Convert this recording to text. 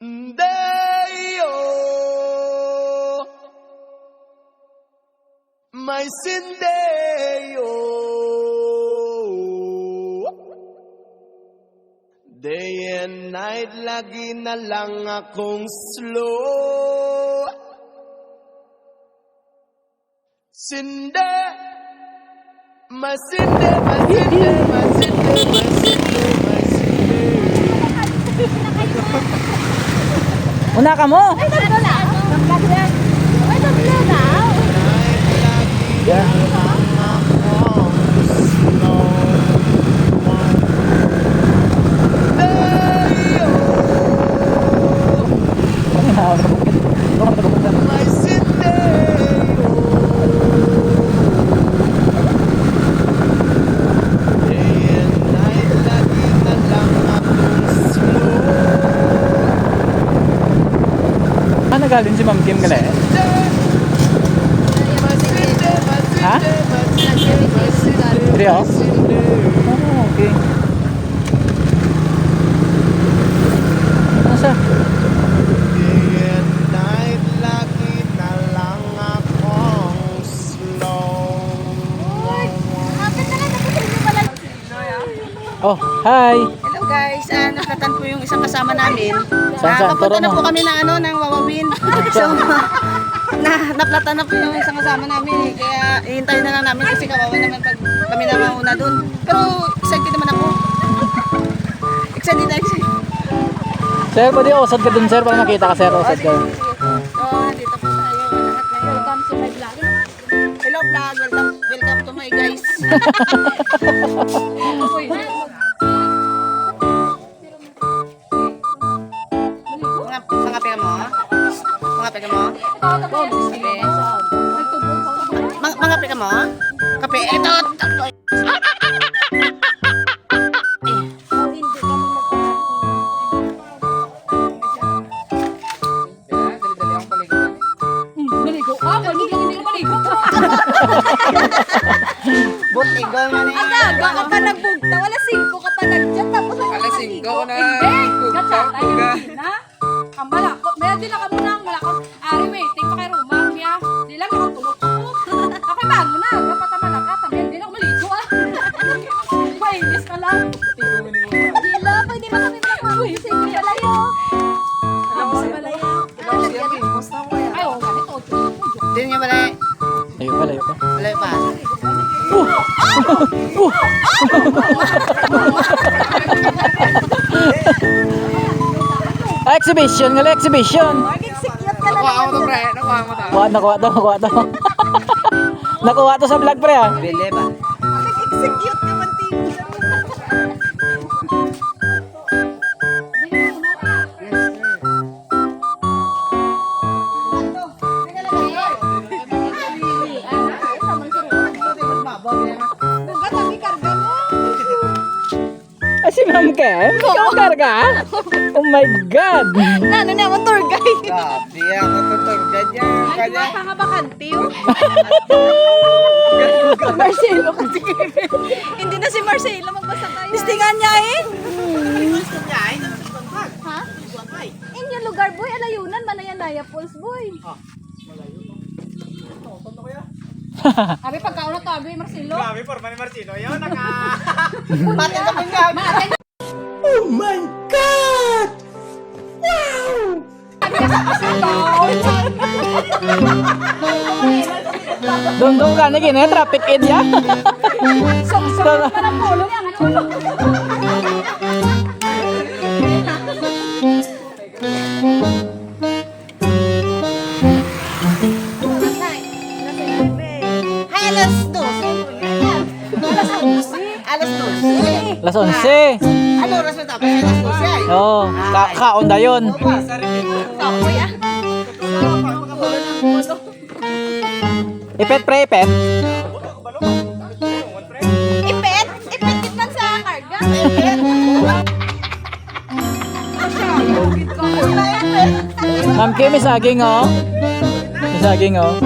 Ndeyo, may sindeyo. Day and night, lagi na lang akong slow. Sinde, masinde, masinde, masinde, masinde, masinde. Una ka mo. Ay, tatlo na. Ay, tatlo na. Yeah. Galing si Ma'am Kim kala eh. Ha? Rio? Oh, okay. Nasa? Day and night, lagi na lang akong slow. Kapit na lang. Nakusin niyo pala. Oh, hi! Hello guys, naplatan po yung isang kasama namin. Saan? Papunta na Turo po mo. kami ng Wawawin. So, naplatan na po yung isang kasama namin. Kaya hihintayin na lang namin kasi kawawa naman pag kami na mauna dun. Pero excited naman ako. Excited na excited. Sir, pwede usad ka dun sir para makita ka sir. Usad ka. So, dito po tayo. Lahat ngayon. Welcome to my vlog. Hello vlog. Welcome to my guys. Mga pega mo? Mga pega mo? Mga pega mo? Kape? Ito! Maligo. Ah, hindi ka maligo. Butigo na na yan. Aga ka pa nagbugta. Wala 5 ka pa nagdyan. Tapos ano Alas ka 5 maligo? na. Hindi. Gatsa. Tayo na. Ang malakot. Meron din ako muna ang malakot. Ari, waiting pa kay Romang niya. Di lang ako tulog. Okay, bago na. Dapat ang malakat. Hindi na ako maligo ah. Mainis ka lang. Dila, pwede ba kami makakuhin sa inyo palayo? Alam mo sa palayo? Ay, oo, ganito. Hindi niyo pala eh. Layo pa, layo pa. Wala pa. Exhibition, ngali exhibition. Nakuha mo to, pre. Nakuha mo to. Nakuha to. Nakuha to sa vlog pre ah. Bili ba? Nag-execute naman tingin. Ah, si Ma'am Kim? Ikaw karga? Oh my God! Ano naman tour guide? Grabe, ako tutugdan niya. Ay, di ba ka nga bakante yun? Marcelo kasi Kevin. Hindi na si Marcelo magbasa tayo. Listingan niya eh. Ha? Inyong lugar, boy. Alayunan, Malayanaya Falls, boy. Abi, pagkauna to, abi, Marcelo. Grabe, forma ni Marcino. Yun, Mati na kung nga. Maatay na. Oh my God! Doon ka na gini, traffic aid ya. Parang pulong yan. Hay, alas 12. Alas 12. Las 11. Ano oras na tapos? Alas 12 ay. Oo, kaunda yun. Kapoy ah. Ipet pre, ipet. Ipet? Ipet din man sa karga. Ma'am Kim, may saging oh. May saging oh.